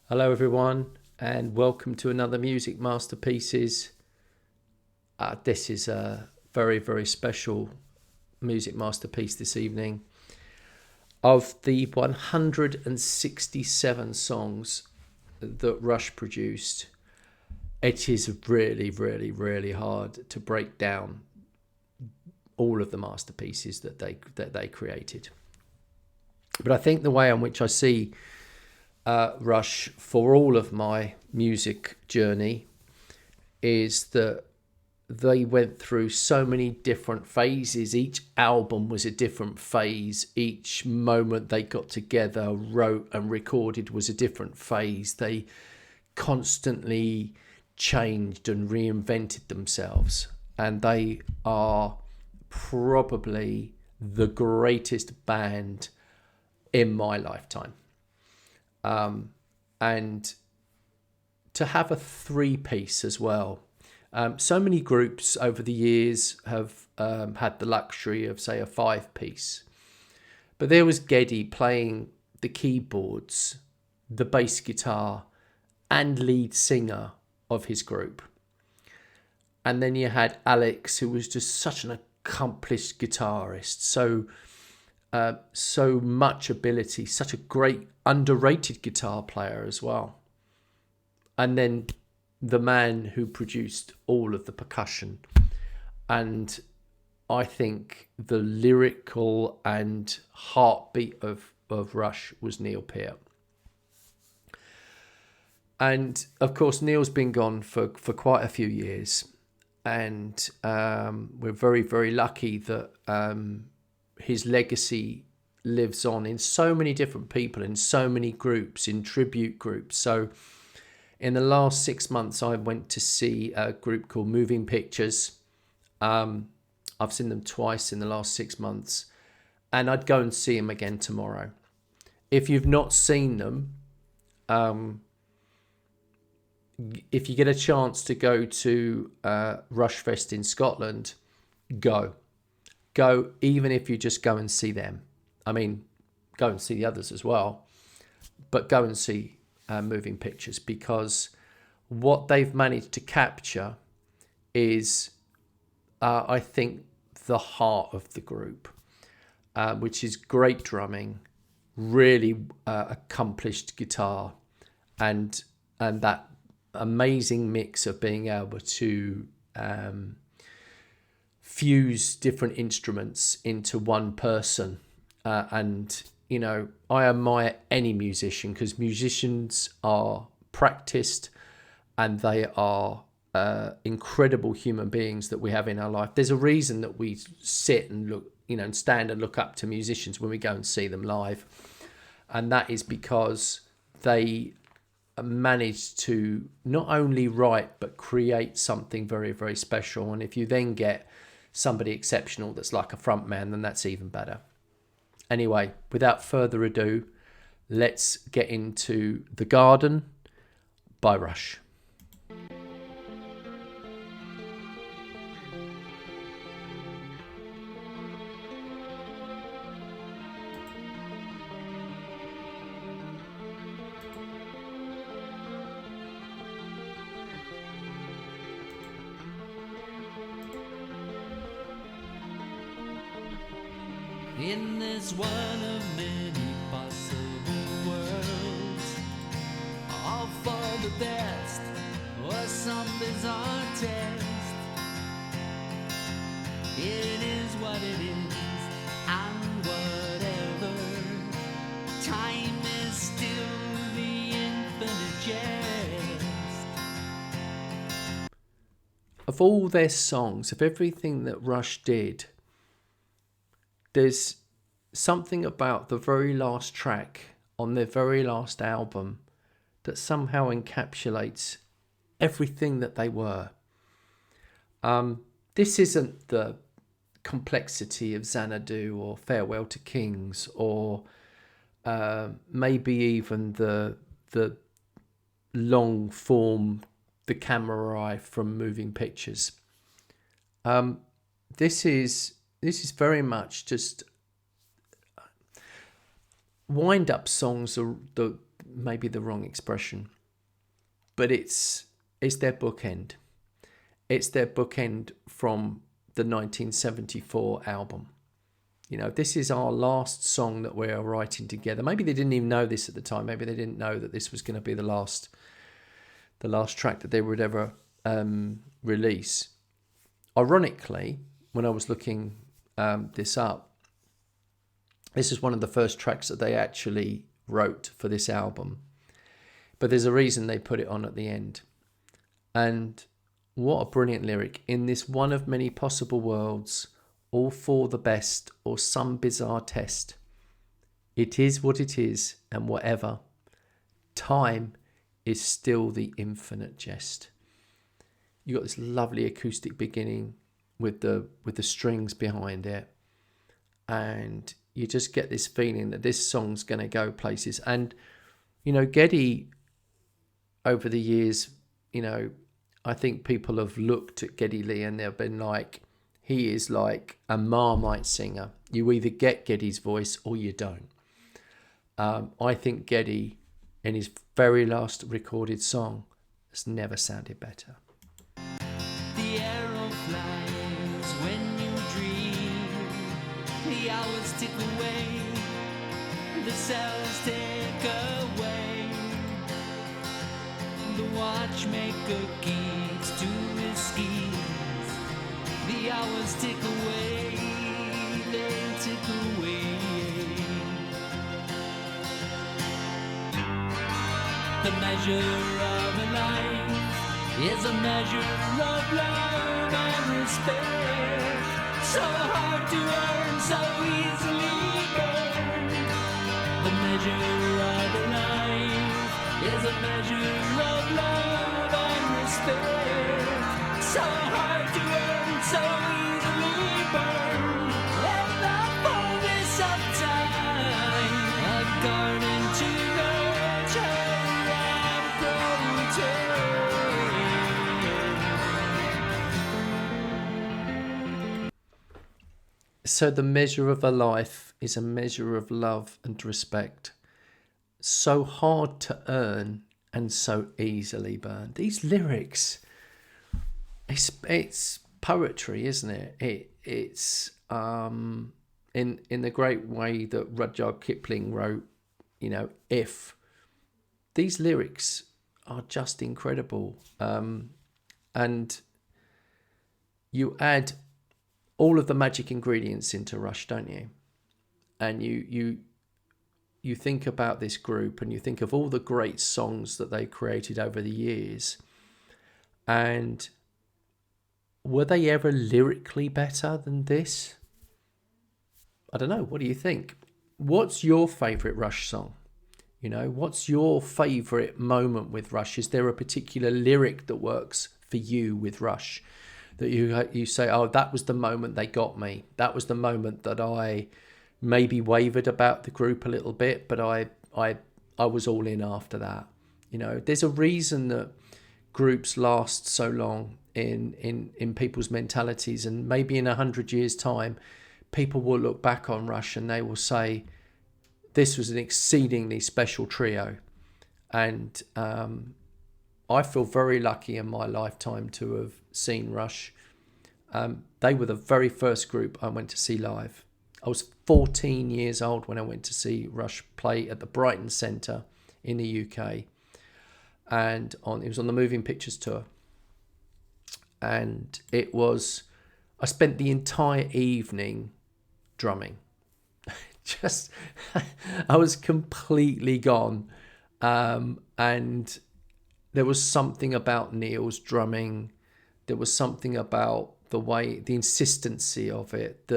Hello, everyone, and welcome to another Music Masterpieces. This is a very, very special music masterpiece this evening. Of the 167 songs that Rush produced, it is really, really, really hard to break down all of the masterpieces that they created. But I think the way in which I see Rush for all of my music journey is that they went through so many different phases. Each album was a different phase. Each moment they got together, wrote and recorded was a different phase. They constantly changed and reinvented themselves. And they are probably the greatest band in my lifetime. And to have a three-piece as well. So many groups over the years have had the luxury of, say, a five-piece. But there was Geddy playing the keyboards, the bass guitar, and lead singer of his group. And then you had Alex, who was just such an accomplished guitarist. So much ability, such a great underrated guitar player as well. And then the man who produced all of the percussion. And I think the lyrical and heartbeat of Rush was Neil Peart. And of course, Neil's been gone for quite a few years. And we're very, very lucky that his legacy lives on in so many different people, in so many groups, in tribute groups. So in the last 6 months, I went to see a group called Moving Pictures. I've seen them twice in the last 6 months, and I'd go and see them again tomorrow. If you've not seen them, if you get a chance to go to Rushfest in Scotland, go, even if you just go and see them. I mean, go and see the others as well, but go and see Moving Pictures, because what they've managed to capture is, I think, the heart of the group, which is great drumming, really accomplished guitar, and that amazing mix of being able to fuse different instruments into one person. And, you know, I admire any musician, because musicians are practiced and they are incredible human beings that we have in our life. There's a reason that we sit and look, and stand and look up to musicians when we go and see them live. And that is because they managed to not only write but create something very, very special. And if you then get somebody exceptional that's like a front man, then that's even better. Anyway, without further ado, let's get into The Garden by Rush. In this one of many possible worlds, all for the best or some bizarre test. It is what it is, and whatever. Time is still the infinite jest. Of all their songs, of everything that Rush did, there's something about the very last track on their very last album that somehow encapsulates everything that they were. This isn't the complexity of Xanadu or Farewell to Kings, or maybe even the long form, the camera eye from Moving Pictures. This is very much just wind-up songs. The maybe the wrong expression, but it's their bookend. It's their bookend from the 1974 album. You know, this is our last song that we're writing together. Maybe they didn't even know this at the time. Maybe they didn't know that this was going to be the last track that they would ever release. Ironically, when I was looking this up, this is one of the first tracks that they actually wrote for this album. But there's a reason they put it on at the end. And what a brilliant lyric. In this one of many possible worlds, all for the best or some bizarre test. It is what it is, and whatever. Time is still the infinite jest. You got this lovely acoustic beginning with the strings behind it, and you just get this feeling that this song's going to go places. And you know, Geddy, over the years, you know, I think people have looked at Geddy Lee and they've been like, he is like a Marmite singer. You either get Geddy's voice or you don't. I think Geddy, in his very last recorded song, has never sounded better. The arrow flies when you dream. The hours tick away. The cells take away. The watchmaker keeps to his schemes. The hours tick away, they tick away. The measure of a life is a measure of love and respect. So hard to earn, so easily burned. The measure of a life is a measure of love and respect. So hard to earn, so easily burned. Let the fullness of time, a garden to nurture and protect. So the measure of a life is a measure of love and respect. So hard to earn and so easily burned. These lyrics, it's poetry, isn't it? It's in the great way that Rudyard Kipling wrote, you know, if. These lyrics are just incredible. And you add all of the magic ingredients into Rush, don't you? And you think about this group and you think of all the great songs that they created over the years. And were they ever lyrically better than this? I don't know. What do you think? What's your favourite Rush song? You know, what's your favourite moment with Rush? Is there a particular lyric that works for you with Rush? That you say, oh, that was the moment they got me. That was the moment that I maybe wavered about the group a little bit, but I was all in after that. You know, there's a reason that groups last so long in people's mentalities, and maybe in 100 years' time, people will look back on Rush and they will say, this was an exceedingly special trio. And I feel very lucky in my lifetime to have seen Rush. They were the very first group I went to see live. I was 14 years old when I went to see Rush play at the Brighton Centre in the UK. And it was on the Moving Pictures tour. And I spent the entire evening drumming. I was completely gone. And there was something about Neil's drumming. There was something about the insistency of it.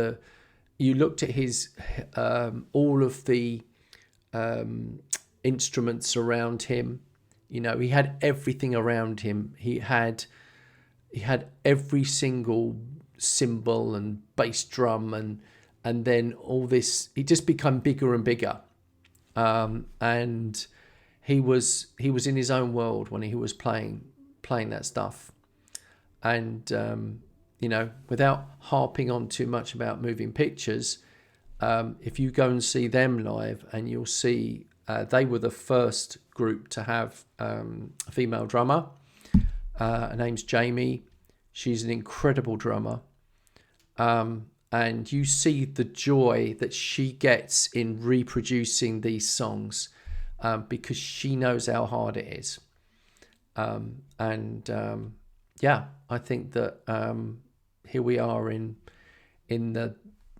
You looked at his, all of the instruments around him. You know, he had everything around him. He had every single cymbal and bass drum and then all this. He just became bigger and bigger, and he was in his own world when he was playing that stuff. And you know, without harping on too much about Moving Pictures, if you go and see them live, and you'll see They were the first group to have a female drummer. Her name's Jamie. She's an incredible drummer. And you see the joy that she gets in reproducing these songs because she knows how hard it is. Yeah, I think that here we are in the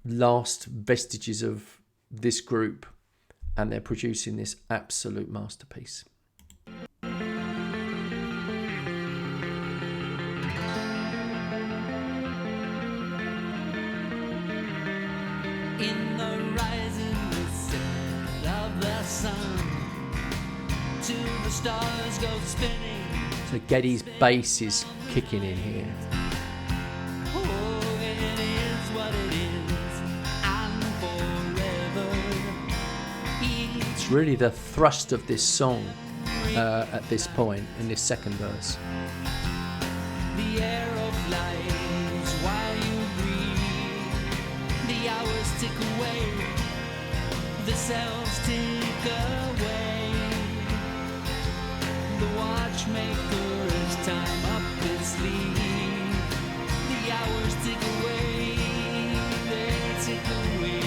last vestiges of this group, and they're producing this absolute masterpiece. In the rising set of the sun, till the stars go spinning. So Geddy's bass is kicking in here. Oh, it is what it is, and forever. It's really the thrust of this song at this point, in this second verse. The air of life is while you breathe. The hours tick away, the cells tick away. The watchmaker's time up his sleeve. The hours tick away, they tick away.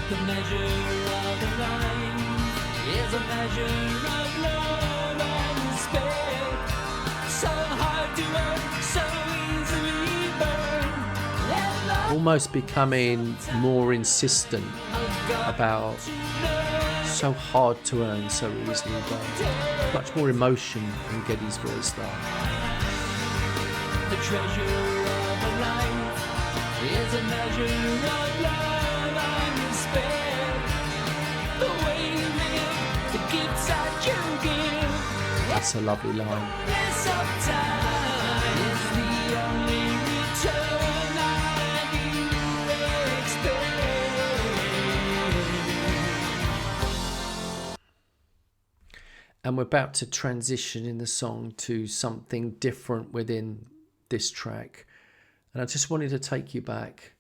The measure of a life is a measure of love and respect. So hard to earn, so easily burned. Almost becoming more insistent about so hard to earn, so easily burned. Much more emotion in Geddy's voice there. The treasure of a life is a measure of love and respect. The way you live, the gifts that you give. That's a lovely line. This of time is the only return that you expect. And we're about to transition in the song to something different within this track. And I just wanted to take you back.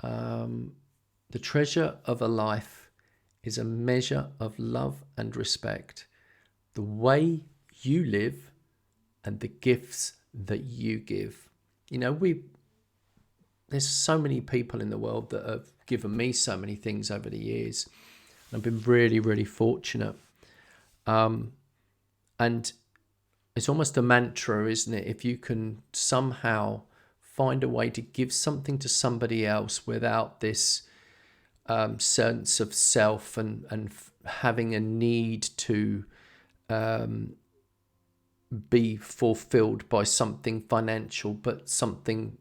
The treasure of a life is a measure of love and respect. The way you live and the gifts that you give. You know, there's so many people in the world that have given me so many things over the years. I've been really, really fortunate. And it's almost a mantra, isn't it? If you can somehow find a way to give something to somebody else without this sense of self and having a need to be fulfilled by something financial, but something,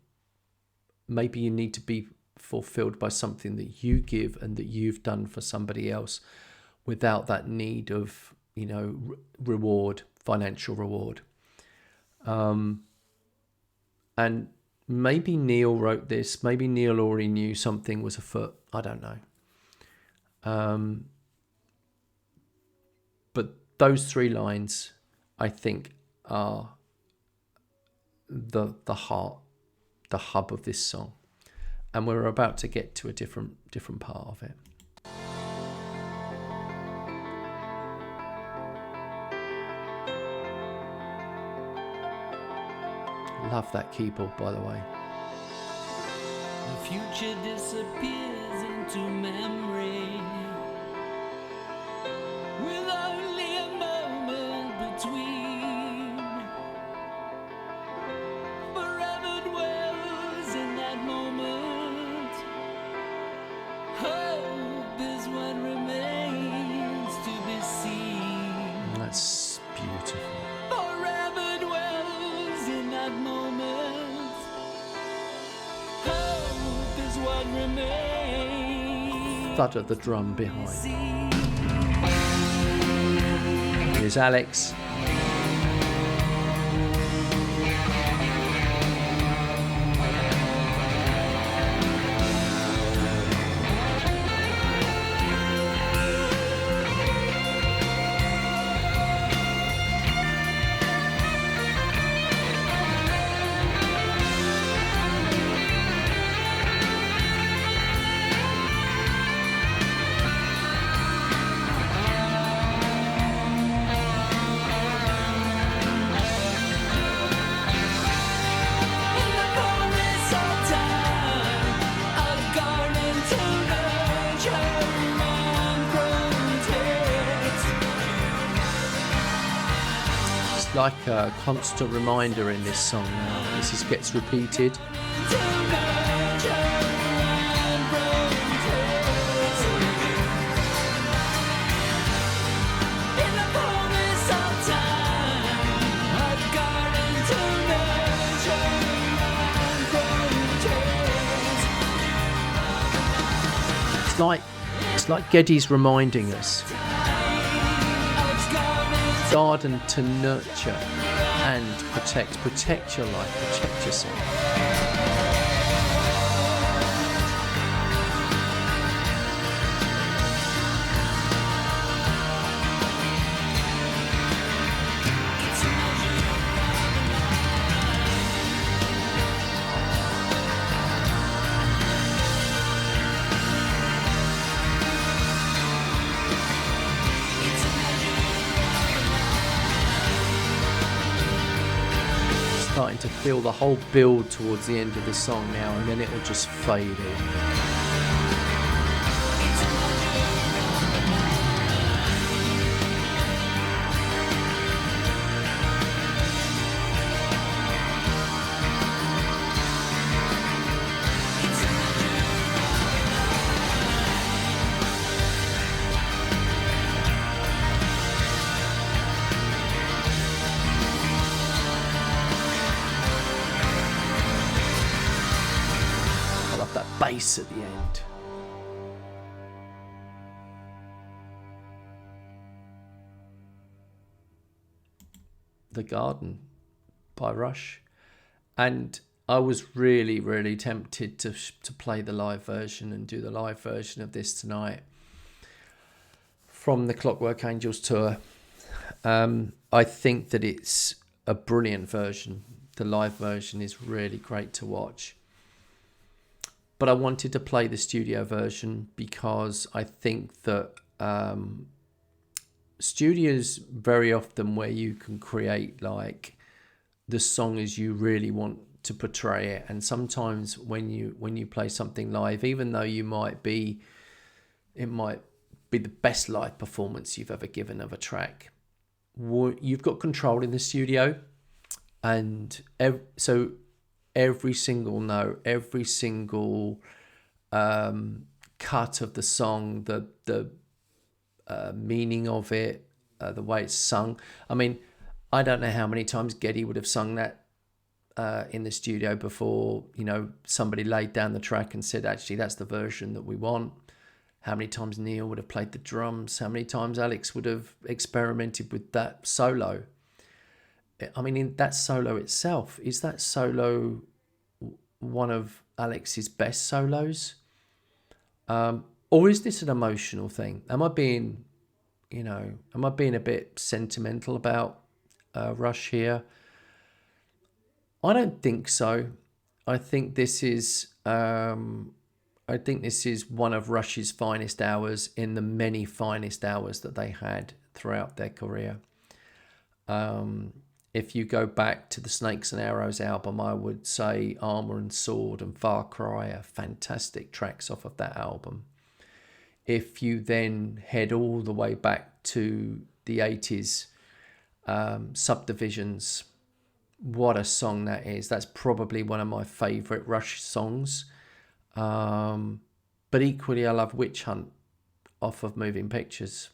maybe you need to be fulfilled by something that you give and that you've done for somebody else without that need of, you know, reward, financial reward. And maybe Neil wrote this, maybe Neil already knew something was afoot, I don't know. But those three lines, I think, are the heart, the hub of this song. And we're about to get to a different part of it. Love that keyboard, by the way. The future disappears into memory, with only a moment between. Forever dwells in that moment. Hope is what remains to be seen. That's beautiful. Forever dwells in that moment. Hope is what remains. Thud of the drum behind. Here's Alex. It's like a constant reminder in this song now. This gets repeated. It's like Geddy's reminding us. Garden to nurture and protect. Protect your life, protect yourself. Starting to feel the whole build towards the end of the song now, and then it'll just fade in. Bass at the end. The Garden by Rush, and I was really tempted to play the live version and do the live version of this tonight from the Clockwork Angels tour. I think that it's a brilliant version. The live version is really great to watch. But I wanted to play the studio version because I think that studios very often where you can create like the song as you really want to portray it, and sometimes when you play something live, even though it might be the best live performance you've ever given of a track, you've got control in the studio, and so every single note, every single cut of the song, the meaning of it, the way it's sung. I mean, I don't know how many times Geddy would have sung that in the studio before, somebody laid down the track and said, actually, that's the version that we want. How many times Neil would have played the drums? How many times Alex would have experimented with that solo? I mean, in that solo itself, is that solo one of Alex's best solos? Or is this an emotional thing? Am I being a bit sentimental about Rush here? I don't think so. I think this is one of Rush's finest hours in the many finest hours that they had throughout their career. If you go back to the Snakes and Arrows album, I would say Armour and Sword and Far Cry are fantastic tracks off of that album. If you then head all the way back to the 80s, Subdivisions, what a song that is. That's probably one of my favourite Rush songs. But equally, I love Witch Hunt off of Moving Pictures.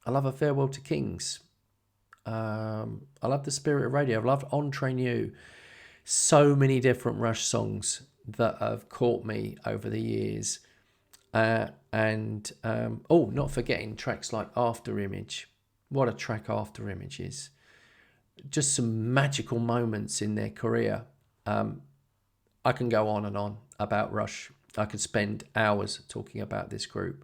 I love A Farewell to Kings. I love The Spirit of Radio. I've loved Entre Nous. So many different Rush songs that have caught me over the years. Not forgetting tracks like After Image. What a track After Image is. Just some magical moments in their career. I can go on and on about Rush. I could spend hours talking about this group.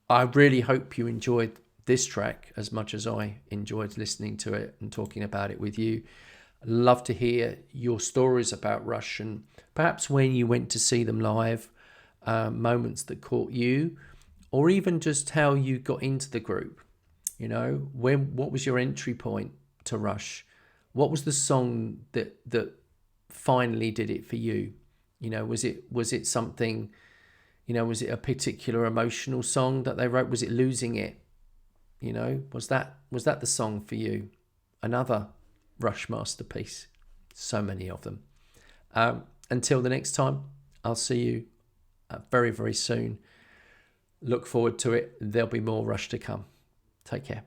I really hope you enjoyed this track as much as I enjoyed listening to it and talking about it with you. I'd love to hear your stories about Rush and perhaps when you went to see them live, moments that caught you, or even just how you got into the group. What was your entry point to Rush? What was the song that finally did it for you? Was it something, was it a particular emotional song that they wrote? Was it Losing It? Was that the song for you? Another Rush masterpiece. So many of them. Until the next time, I'll see you very, very soon. Look forward to it. There'll be more Rush to come. Take care.